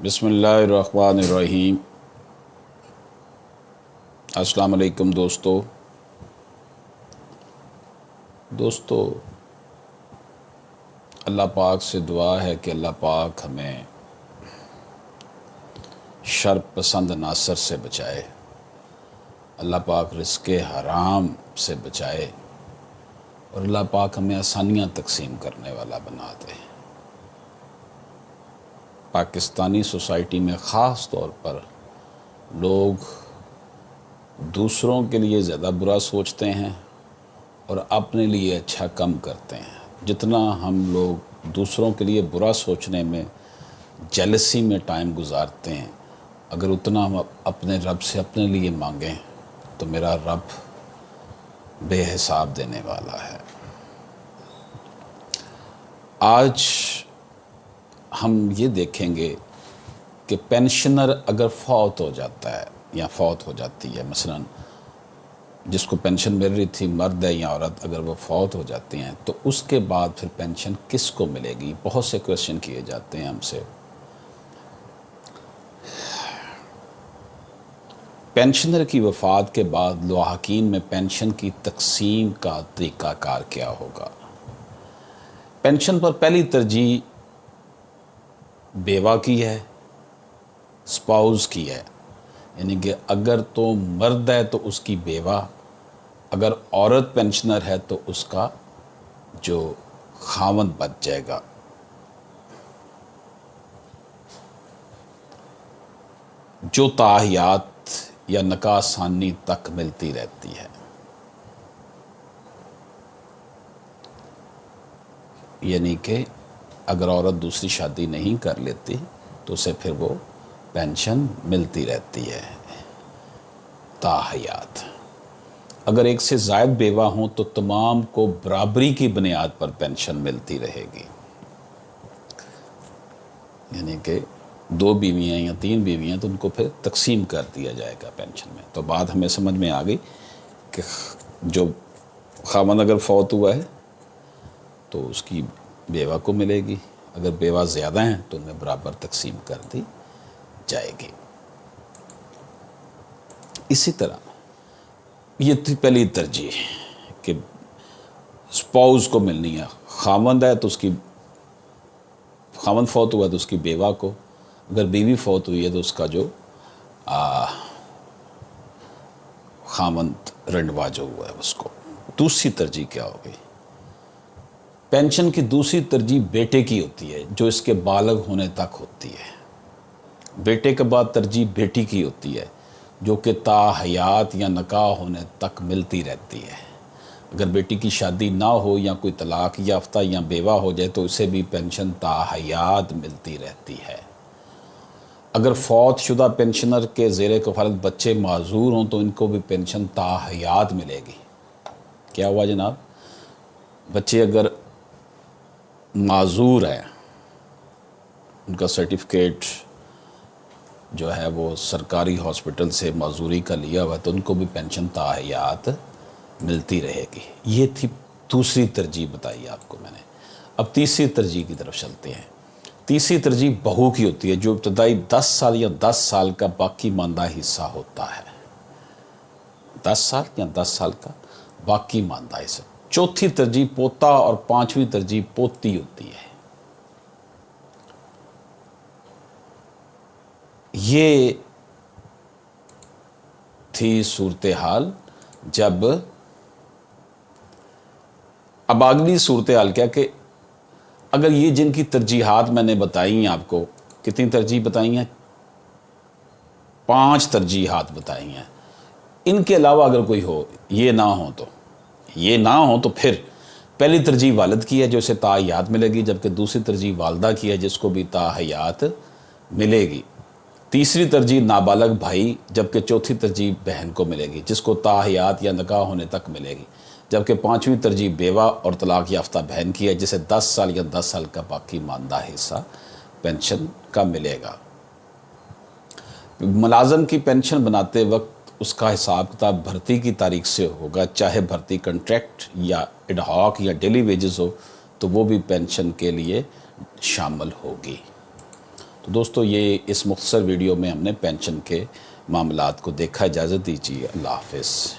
بسم اللہ الرحمن الرحیم۔ السلام علیکم دوستو، اللہ پاک سے دعا ہے کہ اللہ پاک ہمیں شر پسند عناصر سے بچائے، اللہ پاک رزق حرام سے بچائے اور اللہ پاک ہمیں آسانیاں تقسیم کرنے والا بنا دے۔ پاکستانی سوسائٹی میں خاص طور پر لوگ دوسروں کے لیے زیادہ برا سوچتے ہیں اور اپنے لیے اچھا کم کرتے ہیں۔ جتنا ہم لوگ دوسروں کے لیے برا سوچنے میں، جیلسی میں ٹائم گزارتے ہیں، اگر اتنا ہم اپنے رب سے اپنے لیے مانگیں تو میرا رب بے حساب دینے والا ہے۔ آج ہم یہ دیکھیں گے کہ پینشنر اگر فوت ہو جاتا ہے یا فوت ہو جاتی ہے، مثلا جس کو پینشن مل رہی تھی، مرد ہے یا عورت، اگر وہ فوت ہو جاتی ہیں تو اس کے بعد پھر پینشن کس کو ملے گی؟ بہت سے کویشچن کیے جاتے ہیں ہم سے۔ پینشنر کی وفات کے بعد لواحقین میں پینشن کی تقسیم کا طریقہ کار کیا ہوگا؟ پینشن پر پہلی ترجیح بیوہ کی ہے، سپاؤز کی ہے، یعنی کہ اگر تو مرد ہے تو اس کی بیوہ، اگر عورت پینشنر ہے تو اس کا جو خاوند بچ جائے گا۔ جو تاحیات یا نکاح ثانی تک ملتی رہتی ہے، یعنی کہ اگر عورت دوسری شادی نہیں کر لیتی تو اسے پھر وہ پینشن ملتی رہتی ہے تاحیات۔ اگر ایک سے زائد بیوہ ہوں تو تمام کو برابری کی بنیاد پر پینشن ملتی رہے گی، یعنی کہ 2 بیویاں یا 3 بیویاں تو ان کو پھر تقسیم کر دیا جائے گا پینشن میں۔ تو بات ہمیں سمجھ میں آ گئی کہ جو خاوند اگر فوت ہوا ہے تو اس کی بیوہ کو ملے گی، اگر بیوہ زیادہ ہیں تو انہیں برابر تقسیم کر دی جائے گی۔ اسی طرح یہ تھی پہلی ترجیح کہ سپاؤز کو ملنی ہے، خاوند ہے تو اس کی خاوند فوت ہوا ہے تو اس کی بیوہ کو، اگر بیوی فوت ہوئی ہے تو اس کا جو خاوند رنڈوا جو ہوا ہے اس کو۔ دوسری ترجیح کیا ہوگی؟ پینشن کی دوسری ترجیح بیٹے کی ہوتی ہے، جو اس کے بالغ ہونے تک ہوتی ہے۔ بیٹے کے بعد ترجیح بیٹی کی ہوتی ہے، جو کہ تا حیات یا نکاح ہونے تک ملتی رہتی ہے۔ اگر بیٹی کی شادی نہ ہو یا کوئی طلاق یافتہ یا بیوہ ہو جائے تو اسے بھی پینشن تا حیات ملتی رہتی ہے۔ اگر فوت شدہ پینشنر کے زیر کفالت بچے معذور ہوں تو ان کو بھی پینشن تا حیات ملے گی۔ کیا ہوا جناب؟ بچے اگر معذور ہیں، ان کا سرٹیفکیٹ جو ہے وہ سرکاری ہاسپٹل سے معذوری کا لیا ہوا ہے تو ان کو بھی پینشن تا حیات ملتی رہے گی۔ یہ تھی دوسری ترجیح بتائی آپ کو میں نے۔ اب تیسری ترجیح کی طرف چلتے ہیں۔ تیسری ترجیح بہو کی ہوتی ہے، جو ابتدائی 10 سال یا 10 سال کا باقی ماندہ حصہ ہوتا ہے۔ 10 سال یا 10 سال کا باقی ماندہ حصہ۔ چوتھی ترجیح پوتا اور 5ویں ترجیح پوتی ہوتی ہے۔ یہ تھی صورتحال جب، اب اگلی صورتحال کیا کہ اگر یہ جن کی ترجیحات میں نے بتائی ہیں آپ کو، کتنی ترجیح بتائی ہیں؟ 5 ترجیحات بتائی ہیں۔ ان کے علاوہ اگر کوئی ہو، یہ نہ ہو تو پھر پہلی ترجیح والد کی ہے جو اسے تا حیات ملے گی، جبکہ دوسری ترجیح والدہ کی ہے جس کو بھی تا حیات ملے گی۔ تیسری ترجیح نابالغ بھائی، جبکہ چوتھی ترجیح بہن کو ملے گی جس کو تا حیات یا نکاح ہونے تک ملے گی، جبکہ 5ویں ترجیح بیوہ اور طلاق یافتہ بہن کی ہے جسے 10 سال یا 10 سال کا باقی ماندہ حصہ پینشن کا ملے گا۔ ملازم کی پینشن بناتے وقت اس کا حساب کتاب بھرتی کی تاریخ سے ہوگا، چاہے بھرتی کنٹریکٹ یا ایڈ ہاک یا ڈیلی ویجز ہو تو وہ بھی پینشن کے لیے شامل ہوگی۔ تو دوستو یہ اس مختصر ویڈیو میں ہم نے پینشن کے معاملات کو دیکھا. اجازت دیجیے. اللہ حافظ.